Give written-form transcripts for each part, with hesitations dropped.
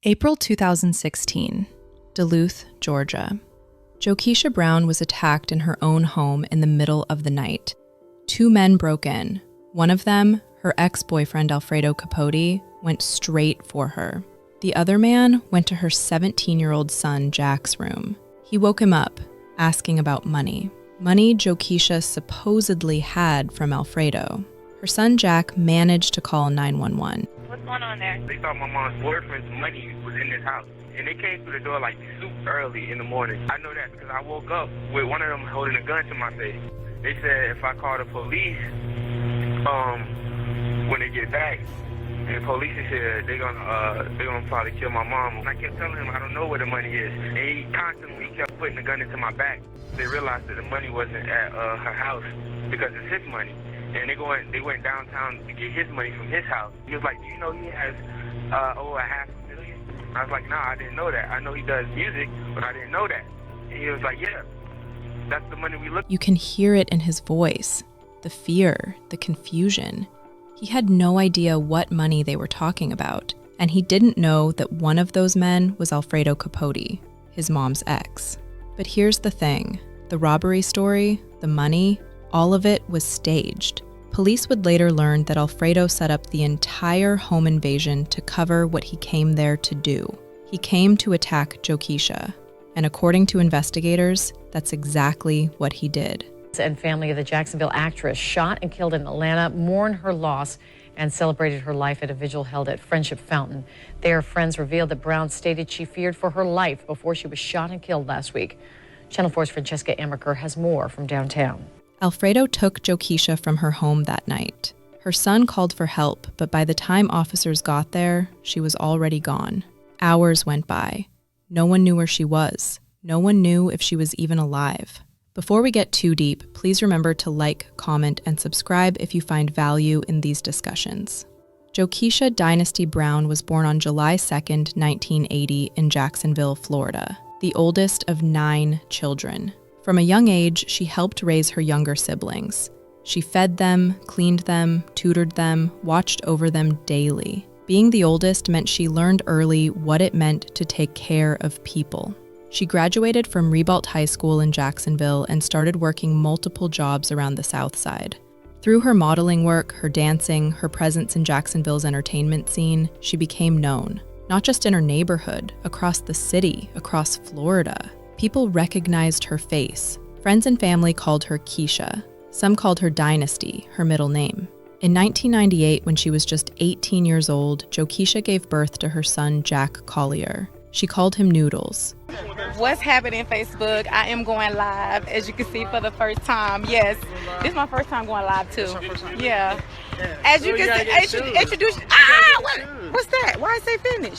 April 2016, Duluth, Georgia. Jokisha Brown was attacked in her own home in the middle of the night. Two men broke in. One of them, her ex-boyfriend Alfredo Capote, went straight for her. The other man went to her 17-year-old son Jack's room. He woke him up, asking about money. Money Jokisha supposedly had from Alfredo. Her son Jack managed to call 911. What's going on there? They thought my mom's boyfriend's money was in this house. And they came through the door like super early in the morning. I know that because I woke up with one of them holding a gun to my face. They said if I call the police, when they get back, and the police said they're gonna probably kill my mom. And I kept telling him I don't know where the money is. And he constantly kept putting the gun into my back. They realized that the money wasn't at her house because it's his money. And they went downtown to get his money from his house. He was like, do you know he has over $500,000? I was like, nah, I didn't know that. I know he does music, but I didn't know that. And he was like, yeah, that's the money we look. You can hear it in his voice, the fear, the confusion. He had no idea what money they were talking about, and he didn't know that one of those men was Alfredo Capote, his mom's ex. But here's the thing, the robbery story, the money, all of it was staged. Police would later learn that Alfredo set up the entire home invasion to cover what he came there to do. He came to attack Jokisha, and according to investigators, that's exactly what he did. And family of the Jacksonville actress shot and killed in Atlanta mourned her loss and celebrated her life at a vigil held at Friendship Fountain. Their friends revealed that Brown stated she feared for her life before she was shot and killed last week. Channel 4's Francesca Amaker has more from downtown. Alfredo took Jokisha from her home that night. Her son called for help, but by the time officers got there, she was already gone. Hours went by. No one knew where she was. No one knew if she was even alive. Before we get too deep, please remember to like, comment, and subscribe if you find value in these discussions. Jokisha Dynasty Brown was born on July 2nd, 1980 in Jacksonville, Florida, the oldest of 9 children. From a young age, she helped raise her younger siblings. She fed them, cleaned them, tutored them, watched over them daily. Being the oldest meant she learned early what it meant to take care of people. She graduated from Ribault High School in Jacksonville and started working multiple jobs around the South Side. Through her modeling work, her dancing, her presence in Jacksonville's entertainment scene, she became known. Not just in her neighborhood, across the city, across Florida. People recognized her face. Friends and family called her Keisha. Some called her Dynasty, her middle name. In 1998, when she was just 18 years old, Jokisha gave birth to her son, Jack Collier. She called him Noodles. What's happening, Facebook? I am going live, as you can see, for the first time. Yes, this is my first time going live, too. Yeah. As you can see, introduce. What's that? Why I say finish?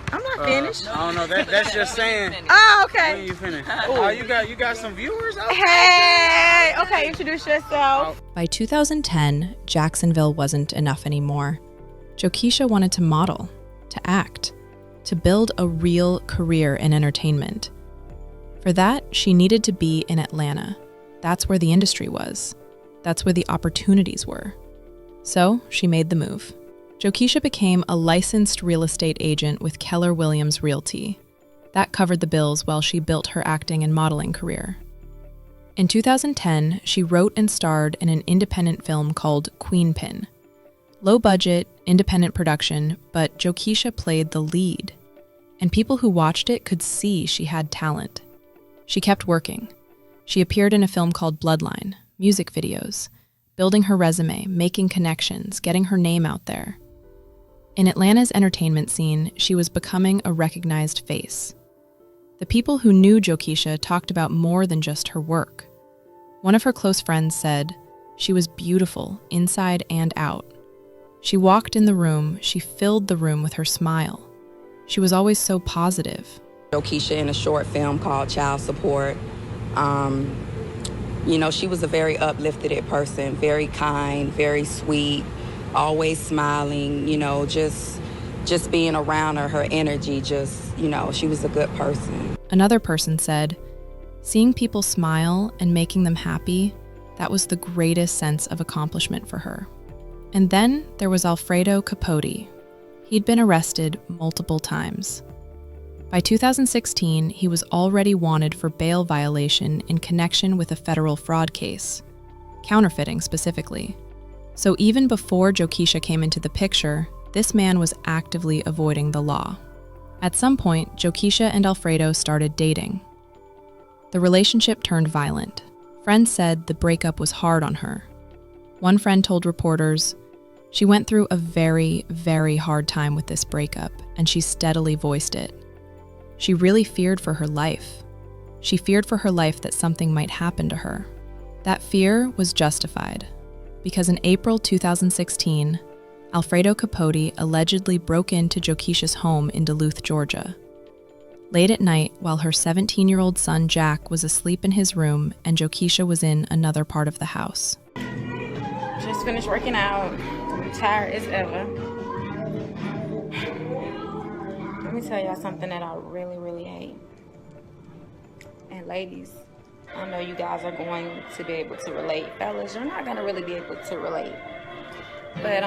I'm not finished. I don't know. That's just saying. Oh, okay. When you finish. Oh, you got some viewers out there? Hey, okay, introduce yourself. By 2010, Jacksonville wasn't enough anymore. Jokisha wanted to model, to act, to build a real career in entertainment. For that, she needed to be in Atlanta. That's where the industry was. That's where the opportunities were. So she made the move. Jokisha became a licensed real estate agent with Keller Williams Realty. That covered the bills while she built her acting and modeling career. In 2010, she wrote and starred in an independent film called Queen Pin. Low budget, independent production, but Jokisha played the lead. And people who watched it could see she had talent. She kept working. She appeared in a film called Bloodline, music videos, building her resume, making connections, getting her name out there. In Atlanta's entertainment scene, she was becoming a recognized face. The people who knew Jokisha talked about more than just her work. One of her close friends said, she was beautiful inside and out. She walked in the room, she filled the room with her smile. She was always so positive. Jokisha in a short film called Child Support. She was a very uplifted person, very kind, very sweet, always smiling, just being around her energy, she was a good person. Another person said, seeing people smile and making them happy, that was the greatest sense of accomplishment for her. And then there was Alfredo Capote. He'd been arrested multiple times. By 2016, he was already wanted for bail violation in connection with a federal fraud case, counterfeiting specifically. So even before Jokisha came into the picture, this man was actively avoiding the law. At some point, Jokisha and Alfredo started dating. The relationship turned violent. Friends said the breakup was hard on her. One friend told reporters, "She went through a very, very hard time with this breakup, and she steadily voiced it. She really feared for her life. She feared for her life that something might happen to her." That fear was justified, because in April 2016, Alfredo Capote allegedly broke into Jokisha's home in Duluth, Georgia. Late at night, while her 17-year-old son Jack was asleep in his room and Jokisha was in another part of the house. Just finished working out. I'm tired as ever. Let me tell y'all something that I really, really hate. And ladies, I know you guys are going to be able to relate. Fellas, you're not gonna really be able to relate. But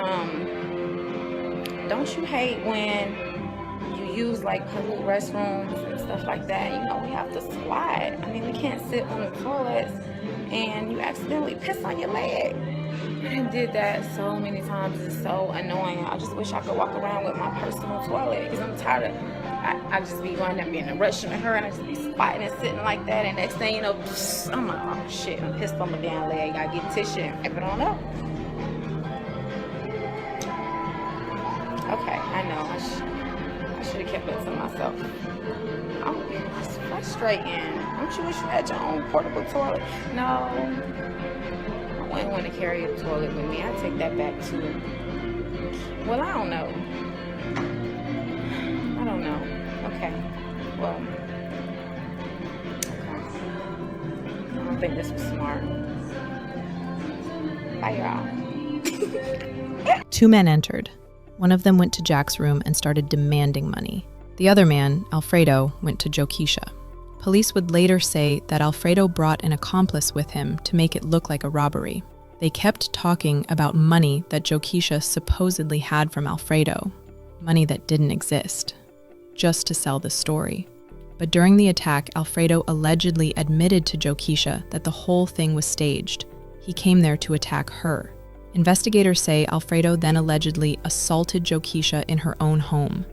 don't you hate when you use like public restrooms and stuff like that? You know, we have to slide. I mean, we can't sit on the toilets and you accidentally piss on your leg. I did that so many times. It's so annoying. I just wish I could walk around with my personal toilet because I'm tired of, I just be going there being in a rush with her and I just be spotting and sitting like that, and next thing you know, I'm like, oh shit, I'm pissed on my damn leg. I get tissue and wipe it on up. Okay, I know. I should have kept it to myself. It's frustrating. Don't you wish you had your own portable toilet? No. I wouldn't want to carry a toilet with me. I take that back too. Well, I don't know. Okay. Well. Okay. I don't think this was smart. Bye, y'all. Two men entered. One of them went to Jack's room and started demanding money. The other man, Alfredo, went to Jokisha. Police would later say that Alfredo brought an accomplice with him to make it look like a robbery. They kept talking about money that Jokisha supposedly had from Alfredo, money that didn't exist, just to sell the story. But during the attack, Alfredo allegedly admitted to Jokisha that the whole thing was staged. He came there to attack her. Investigators say Alfredo then allegedly assaulted Jokisha in her own home.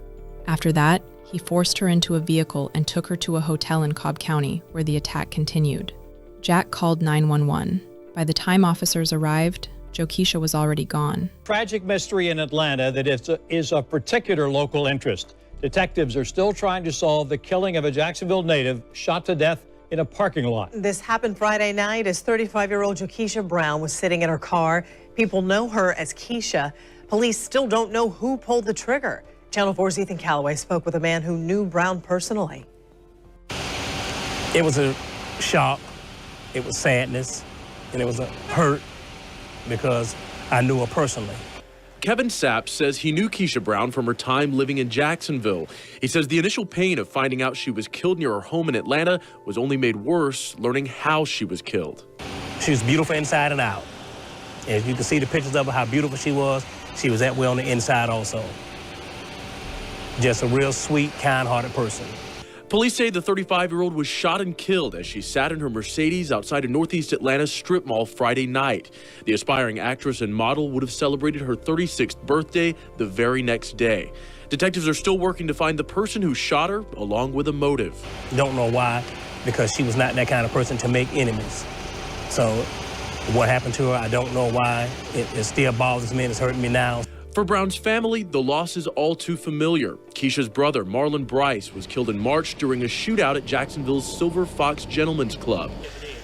After that, he forced her into a vehicle and took her to a hotel in Cobb County, where the attack continued. Jack called 911. By the time officers arrived, Jokisha was already gone. Tragic mystery in Atlanta that is of particular local interest. Detectives are still trying to solve the killing of a Jacksonville native shot to death in a parking lot. This happened Friday night as 35-year-old Jokisha Brown was sitting in her car. People know her as Keisha. Police still don't know who pulled the trigger. Channel 4's Ethan Calloway spoke with a man who knew Brown personally. It was a shock, it was sadness, and it was a hurt because I knew her personally. Kevin Sapp says he knew Keisha Brown from her time living in Jacksonville. He says the initial pain of finding out she was killed near her home in Atlanta was only made worse learning how she was killed. She was beautiful inside and out. As you can see the pictures of her, how beautiful she was that way on the inside also. Just a real sweet, kind-hearted person. Police say the 35-year-old was shot and killed as she sat in her Mercedes outside of Northeast Atlanta's strip mall Friday night. The aspiring actress and model would have celebrated her 36th birthday the very next day. Detectives are still working to find the person who shot her, along with a motive. Don't know why, because she was not that kind of person to make enemies. So what happened to her, I don't know why. It still bothers me and it's hurting me now. For Brown's family, the loss is all too familiar. Keisha's brother, Marlon Bryce, was killed in March during a shootout at Jacksonville's Silver Fox Gentlemen's Club.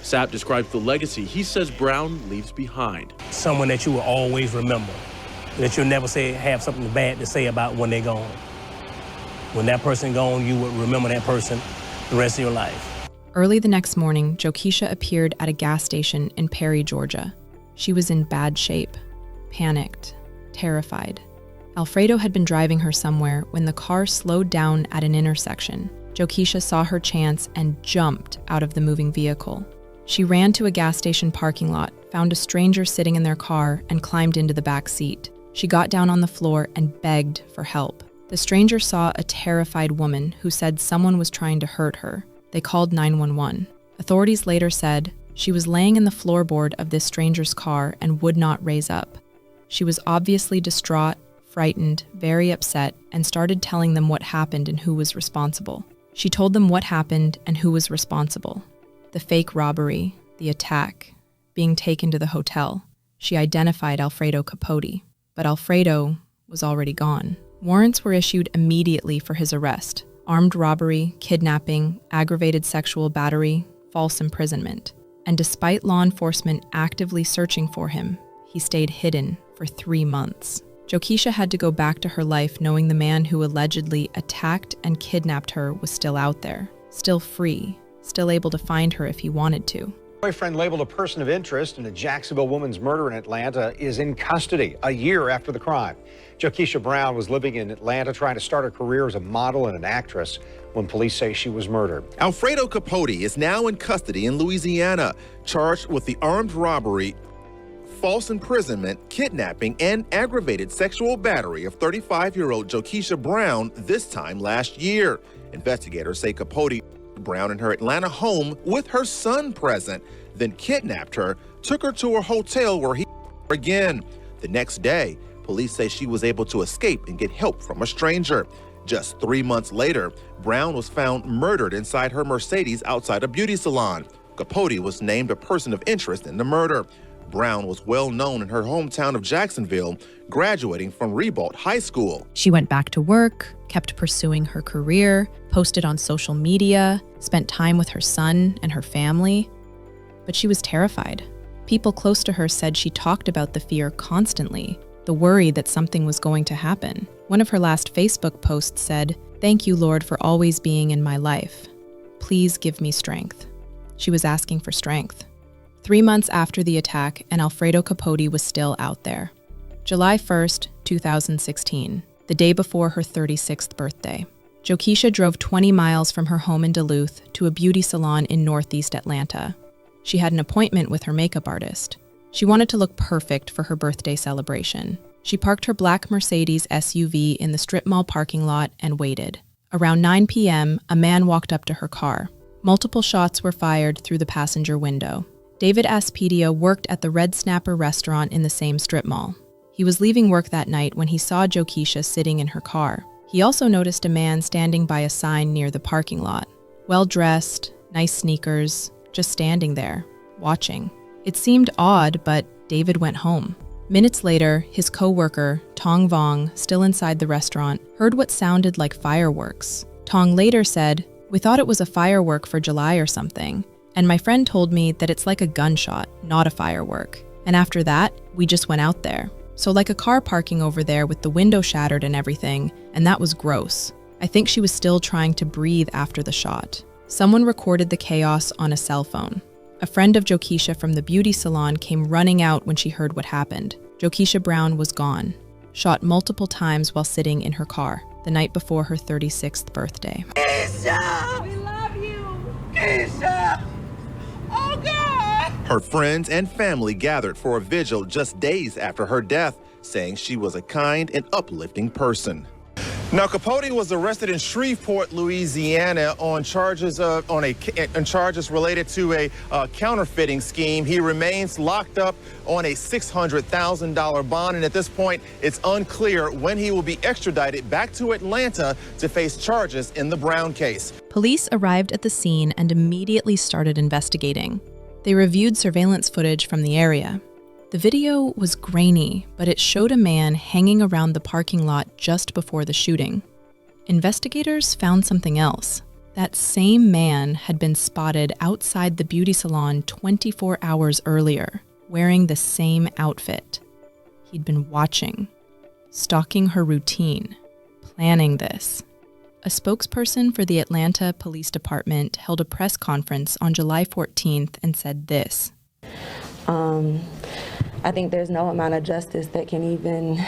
Sapp describes the legacy he says Brown leaves behind. Someone that you will always remember, that you'll never have something bad to say about when they're gone. When that person gone, you will remember that person the rest of your life. Early the next morning, Jokisha appeared at a gas station in Perry, Georgia. She was in bad shape, panicked, terrified. Alfredo had been driving her somewhere when the car slowed down at an intersection. Jokisha saw her chance and jumped out of the moving vehicle. She ran to a gas station parking lot, found a stranger sitting in their car, and climbed into the back seat. She got down on the floor and begged for help. The stranger saw a terrified woman who said someone was trying to hurt her. They called 911. Authorities later said she was laying in the floorboard of this stranger's car and would not raise up. She was obviously distraught, frightened, very upset, and started telling them what happened and who was responsible. She told them what happened and who was responsible. The fake robbery, the attack, being taken to the hotel. She identified Alfredo Capote, but Alfredo was already gone. Warrants were issued immediately for his arrest: armed robbery, kidnapping, aggravated sexual battery, false imprisonment. And despite law enforcement actively searching for him, he stayed hidden for 3 months. Jokisha had to go back to her life knowing the man who allegedly attacked and kidnapped her was still out there, still free, still able to find her if he wanted to. Boyfriend labeled a person of interest in a Jacksonville woman's murder in Atlanta is in custody a year after the crime. Jokisha Brown was living in Atlanta trying to start her career as a model and an actress when police say she was murdered. Alfredo Capote is now in custody in Louisiana, charged with the armed robbery, false imprisonment, kidnapping, and aggravated sexual battery of 35-year-old Jokisha Brown this time last year. Investigators say Capote Brown in her Atlanta home with her son present, then kidnapped her, took her to a hotel where he again. The next day, police say she was able to escape and get help from a stranger. Just 3 months later, Brown was found murdered inside her Mercedes outside a beauty salon. Capote was named a person of interest in the murder. Brown was well known in her hometown of Jacksonville, graduating from Ribault High School. She went back to work, kept pursuing her career, posted on social media, spent time with her son and her family. But she was terrified. People close to her said she talked about the fear constantly, the worry that something was going to happen. One of her last Facebook posts said, "Thank you, Lord, for always being in my life. Please give me strength." She was asking for strength. 3 months after the attack, and Alfredo Capote was still out there. July 1st, 2016, the day before her 36th birthday. Jokisha drove 20 miles from her home in Duluth to a beauty salon in Northeast Atlanta. She had an appointment with her makeup artist. She wanted to look perfect for her birthday celebration. She parked her black Mercedes SUV in the strip mall parking lot and waited. Around 9 p.m., a man walked up to her car. Multiple shots were fired through the passenger window. David Aspedia worked at the Red Snapper restaurant in the same strip mall. He was leaving work that night when he saw Jokisha sitting in her car. He also noticed a man standing by a sign near the parking lot. Well-dressed, nice sneakers, just standing there, watching. It seemed odd, but David went home. Minutes later, his co-worker, Tong Vong, still inside the restaurant, heard what sounded like fireworks. Tong later said, "We thought it was a firework for July or something. And my friend told me that it's like a gunshot, not a firework. And after that, we just went out there. So like a car parking over there with the window shattered and everything, and that was gross. I think she was still trying to breathe after the shot." Someone recorded the chaos on a cell phone. A friend of Jokisha from the beauty salon came running out when she heard what happened. Jokisha Brown was gone, shot multiple times while sitting in her car the night before her 36th birthday. Keisha! We love you! Keisha! Oh, God! Her friends and family gathered for a vigil just days after her death, saying she was a kind and uplifting person. Now, Capote was arrested in Shreveport, Louisiana, on charges related to a counterfeiting scheme. He remains locked up on a $600,000 bond, and at this point, it's unclear when he will be extradited back to Atlanta to face charges in the Brown case. Police arrived at the scene and immediately started investigating. They reviewed surveillance footage from the area. The video was grainy, but it showed a man hanging around the parking lot just before the shooting. Investigators found something else. That same man had been spotted outside the beauty salon 24 hours earlier, wearing the same outfit. He'd been watching, stalking her routine, planning this. A spokesperson for the Atlanta Police Department held a press conference on July 14th and said this. I think there's no amount of justice that can even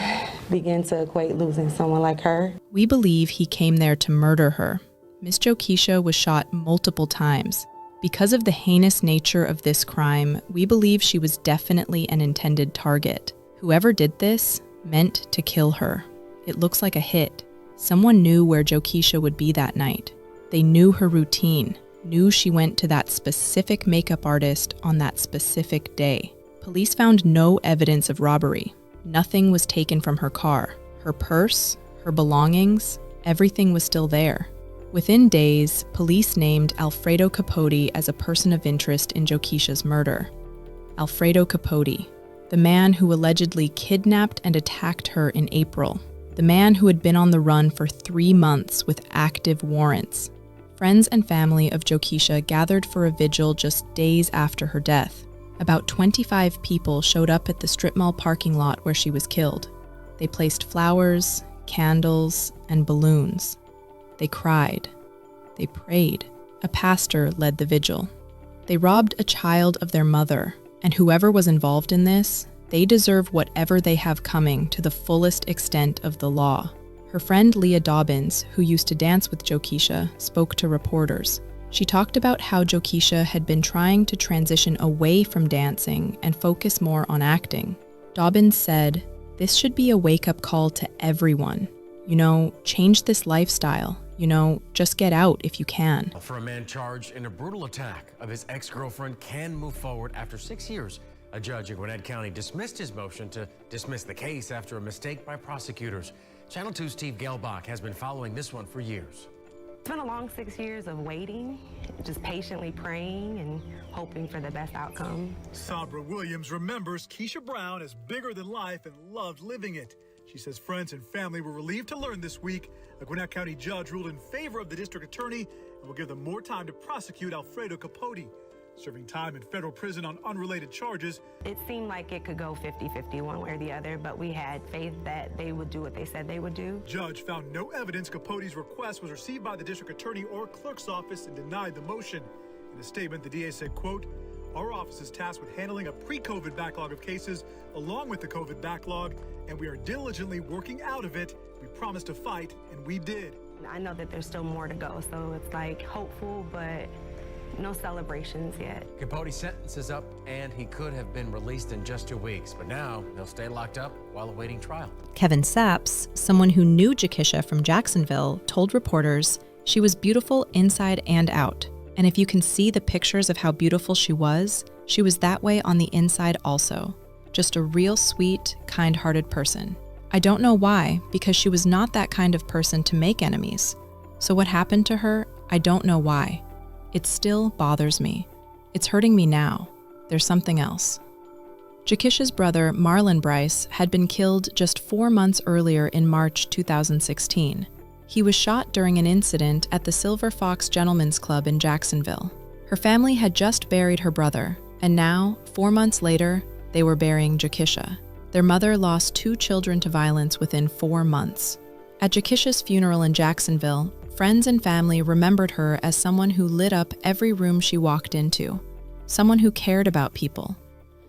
begin to equate losing someone like her. We believe he came there to murder her. Miss Jokisha was shot multiple times. Because of the heinous nature of this crime, we believe she was definitely an intended target. Whoever did this meant to kill her. It looks like a hit. Someone knew where Jokisha would be that night. They knew her routine, knew she went to that specific makeup artist on that specific day. Police found no evidence of robbery. Nothing was taken from her car. Her purse, her belongings, everything was still there. Within days, police named Alfredo Capote as a person of interest in Jokisha's murder. Alfredo Capote, the man who allegedly kidnapped and attacked her in April. The man who had been on the run for 3 months with active warrants. Friends and family of Jokisha gathered for a vigil just days after her death. About 25 people showed up at the strip mall parking lot where she was killed. They placed flowers, candles, and balloons. They cried. They prayed. A pastor led the vigil. They robbed a child of their mother, and whoever was involved in this, they deserve whatever they have coming to the fullest extent of the law. Her friend Leah Dobbins, who used to dance with Jokisha, spoke to reporters. She talked about how Jokisha had been trying to transition away from dancing and focus more on acting. Dobbins said, "This should be a wake-up call to everyone. Change this lifestyle. Just get out if you can." For a man charged in a brutal attack of his ex-girlfriend can move forward after 6 years. A judge in Gwinnett County dismissed his motion to dismiss the case after a mistake by prosecutors. Channel 2's Steve Gelbach has been following this one for years. It's been a long 6 years of waiting, just patiently praying and hoping for the best outcome. Sabra Williams remembers Keisha Brown as bigger than life and loved living it. She says friends and family were relieved to learn this week a Gwinnett County judge ruled in favor of the district attorney and will give them more time to prosecute Alfredo Capote, serving time in federal prison on unrelated charges. It seemed like it could go 50-50 one way or the other, but we had faith that they would do what they said they would do. Judge found no evidence Capote's request was received by the district attorney or clerk's office and denied the motion. In a statement, the DA said, quote, "Our office is tasked with handling a pre-COVID backlog of cases along with the COVID backlog, and we are diligently working out of it. We promised to fight, and we did." I know that there's still more to go, so it's like hopeful, but no celebrations yet. Capote's sentence is up, and he could have been released in just 2 weeks, but now he'll stay locked up while awaiting trial. Kevin Saps, someone who knew Jokisha from Jacksonville, told reporters she was beautiful inside and out. And if you can see the pictures of how beautiful she was that way on the inside also. Just a real sweet, kind-hearted person. I don't know why, because she was not that kind of person to make enemies. So what happened to her, I don't know why. It still bothers me. It's hurting me now. There's something else. Jokisha's brother, Marlon Bryce, had been killed just 4 months earlier in March 2016. He was shot during an incident at the Silver Fox Gentlemen's Club in Jacksonville. Her family had just buried her brother, and now, 4 months later, they were burying Jokisha. Their mother lost 2 children to violence within 4 months. At Jokisha's funeral in Jacksonville, friends and family remembered her as someone who lit up every room she walked into, someone who cared about people,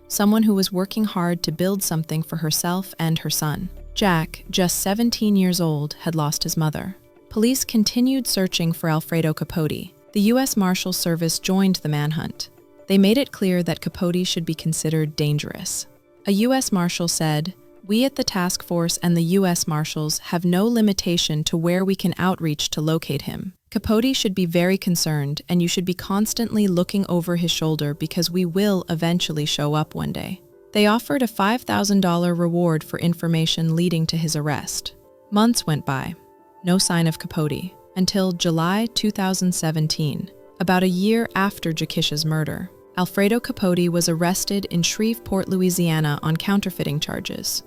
someone who was working hard to build something for herself and her son. Jack, just 17 years old, had lost his mother. Police continued searching for Alfredo Capote. The U.S. Marshal Service joined the manhunt. They made it clear that Capote should be considered dangerous. A U.S. Marshal said, "We at the task force and the U.S. Marshals have no limitation to where we can outreach to locate him. Capote should be very concerned, and you should be constantly looking over his shoulder because we will eventually show up one day." They offered a $5,000 reward for information leading to his arrest. Months went by. No sign of Capote, until July 2017, about a year after Jokisha's murder. Alfredo Capote was arrested in Shreveport, Louisiana on counterfeiting charges.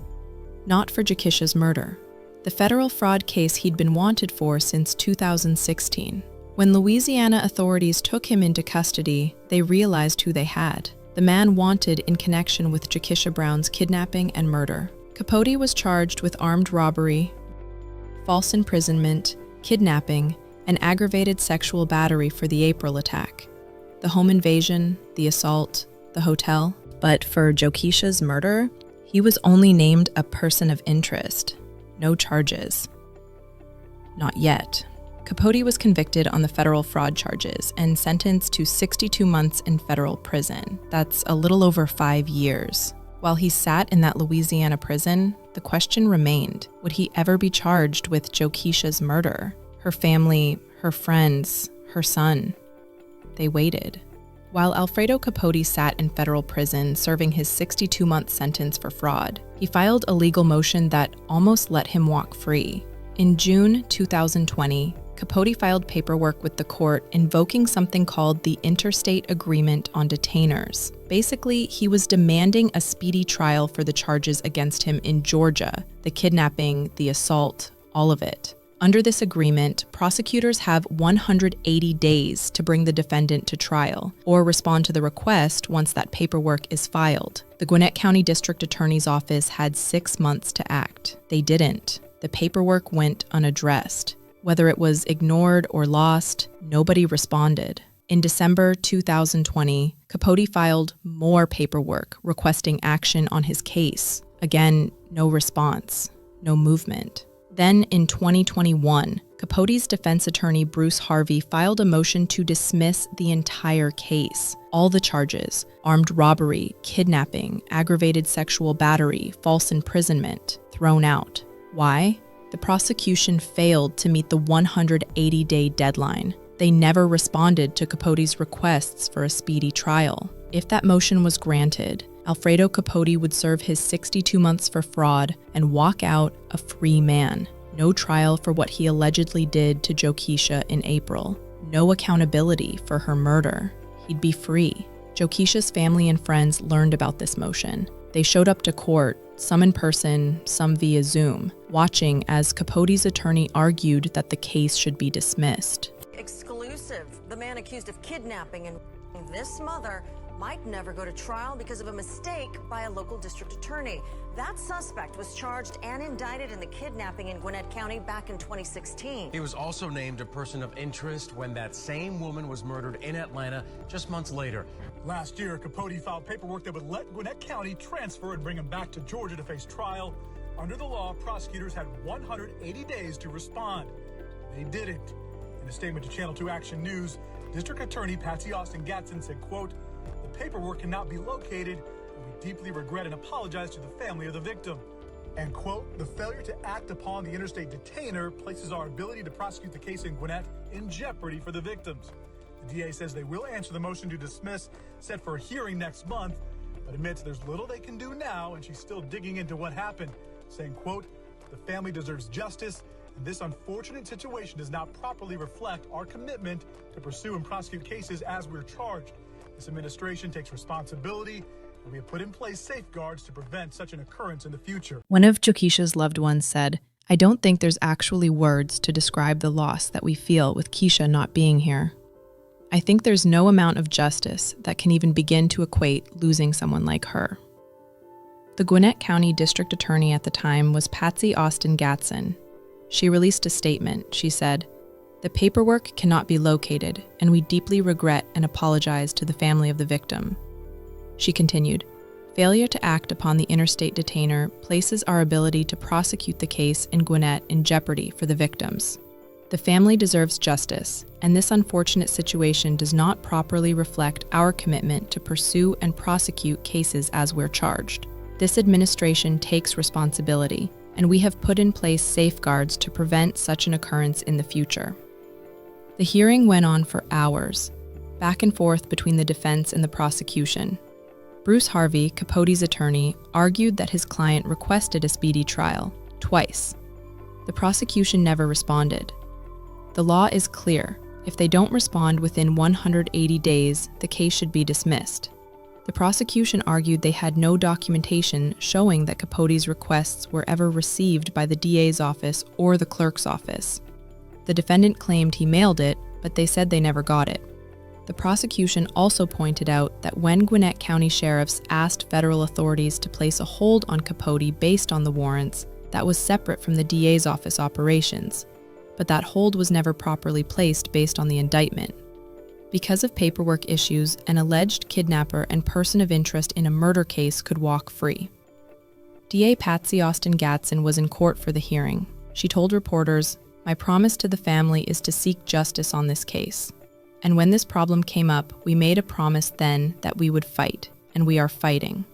Not for Jokisha's murder, the federal fraud case he'd been wanted for since 2016. When Louisiana authorities took him into custody, they realized who they had. The man wanted in connection with Jokisha Brown's kidnapping and murder. Capote was charged with armed robbery, false imprisonment, kidnapping, and aggravated sexual battery for the April attack, the home invasion, the assault, the hotel. But for Jokisha's murder, he was only named a person of interest. No charges. Not yet. Capote was convicted on the federal fraud charges and sentenced to 62 months in federal prison. That's a little over 5 years. While he sat in that Louisiana prison, the question remained, would he ever be charged with Jokisha's murder? Her family, her friends, her son. They waited. While Alfredo Capote sat in federal prison serving his 62-month sentence for fraud, he filed a legal motion that almost let him walk free. In June 2020, Capote filed paperwork with the court invoking something called the Interstate Agreement on Detainers. Basically, he was demanding a speedy trial for the charges against him in Georgia, the kidnapping, the assault, all of it. Under this agreement, prosecutors have 180 days to bring the defendant to trial or respond to the request once that paperwork is filed. The Gwinnett County District Attorney's Office had 6 months to act. They didn't. The paperwork went unaddressed. Whether it was ignored or lost, nobody responded. In December 2020, Capote filed more paperwork requesting action on his case. Again, no response, no movement. Then in 2021, Capote's defense attorney Bruce Harvey filed a motion to dismiss the entire case. All the charges, armed robbery, kidnapping, aggravated sexual battery, false imprisonment, thrown out. Why? The prosecution failed to meet the 180-day deadline. They never responded to Capote's requests for a speedy trial. If that motion was granted, Alfredo Capote would serve his 62 months for fraud and walk out a free man. No trial for what he allegedly did to Jokisha in April. No accountability for her murder. He'd be free. Jokisha's family and friends learned about this motion. They showed up to court, some in person, some via Zoom, watching as Capote's attorney argued that the case should be dismissed. Exclusive. The man accused of kidnapping and this mother might never go to trial because of a mistake by a local district attorney. That suspect was charged and indicted in the kidnapping in Gwinnett County back in 2016. He was also named a person of interest when that same woman was murdered in Atlanta just months later. Last year, Capote filed paperwork that would let Gwinnett County transfer and bring him back to Georgia to face trial. Under the law, prosecutors had 180 days to respond. They didn't. In a statement to Channel 2 Action News, District Attorney Patsy Austin Gatson said, quote, "The paperwork cannot be located, and we deeply regret and apologize to the family of the victim." And quote, "The failure to act upon the interstate detainer places our ability to prosecute the case in Gwinnett in jeopardy for the victims." The DA says they will answer the motion to dismiss, set for a hearing next month, but admits there's little they can do now, and she's still digging into what happened, saying, quote, "The family deserves justice, and this unfortunate situation does not properly reflect our commitment to pursue and prosecute cases as we're charged. This administration takes responsibility, and we have put in place safeguards to prevent such an occurrence in the future." One of Jokisha's loved ones said, "I don't think there's actually words to describe the loss that we feel with Keisha not being here. I think there's no amount of justice that can even begin to equate losing someone like her." The Gwinnett County District Attorney at the time was Patsy Austin Gatson. She released a statement. She said, "The paperwork cannot be located, and we deeply regret and apologize to the family of the victim." She continued, "Failure to act upon the interstate detainer places our ability to prosecute the case in Gwinnett in jeopardy for the victims. The family deserves justice, and this unfortunate situation does not properly reflect our commitment to pursue and prosecute cases as we're charged. This administration takes responsibility, and we have put in place safeguards to prevent such an occurrence in the future." The hearing went on for hours, back and forth between the defense and the prosecution. Bruce Harvey, Capote's attorney, argued that his client requested a speedy trial, twice. The prosecution never responded. The law is clear. If they don't respond within 180 days, the case should be dismissed. The prosecution argued they had no documentation showing that Capote's requests were ever received by the DA's office or the clerk's office. The defendant claimed he mailed it, but they said they never got it. The prosecution also pointed out that when Gwinnett County sheriffs asked federal authorities to place a hold on Capote based on the warrants, that was separate from the DA's office operations, but that hold was never properly placed based on the indictment. Because of paperwork issues, an alleged kidnapper and person of interest in a murder case could walk free. DA Patsy Austin Gatson was in court for the hearing. She told reporters, "My promise to the family is to seek justice on this case. And when this problem came up, we made a promise then that we would fight, and we are fighting."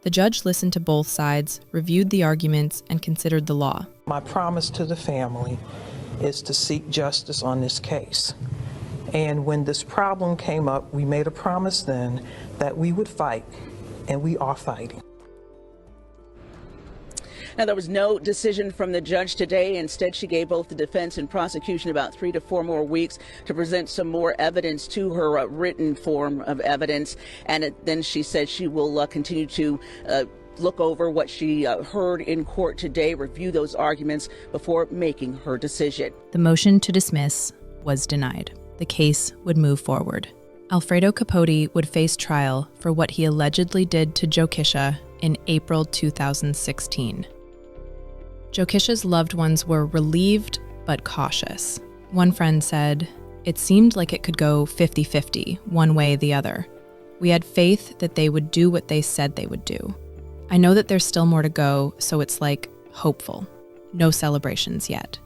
The judge listened to both sides, reviewed the arguments, and considered the law. My promise to the family is to seek justice on this case. And when this problem came up, we made a promise then that we would fight, and we are fighting. Now, there was no decision from the judge today. Instead, she gave both the defense and prosecution about 3 to 4 more weeks to present some more evidence to her written form of evidence. And then she said she will continue to look over what she heard in court today, review those arguments before making her decision. The motion to dismiss was denied. The case would move forward. Alfredo Capote would face trial for what he allegedly did to Jokisha in April 2016. Jokisha's loved ones were relieved but cautious. One friend said, "It seemed like it could go 50-50, one way or the other. We had faith that they would do what they said they would do. I know that there's still more to go, so it's like hopeful. No celebrations yet."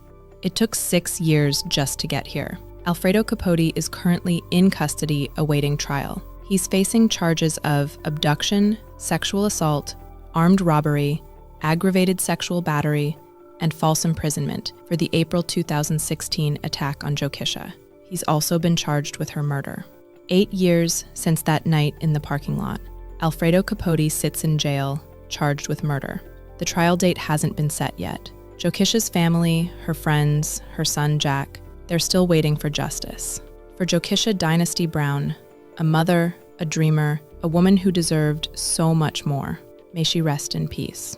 It took 6 years just to get here. Alfredo Capote is currently in custody awaiting trial. He's facing charges of abduction, sexual assault, armed robbery, aggravated sexual battery, and false imprisonment for the April 2016 attack on Jokisha. He's also been charged with her murder. 8 years since that night in the parking lot, Alfredo Capote sits in jail, charged with murder. The trial date hasn't been set yet. Jokisha's family, her friends, her son Jack, they're still waiting for justice. For Jokisha Dynasty Brown, a mother, a dreamer, a woman who deserved so much more, may she rest in peace.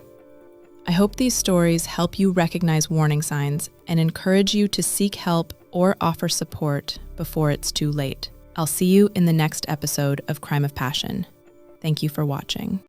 I hope these stories help you recognize warning signs and encourage you to seek help or offer support before it's too late. I'll see you in the next episode of Crime of Passion. Thank you for watching.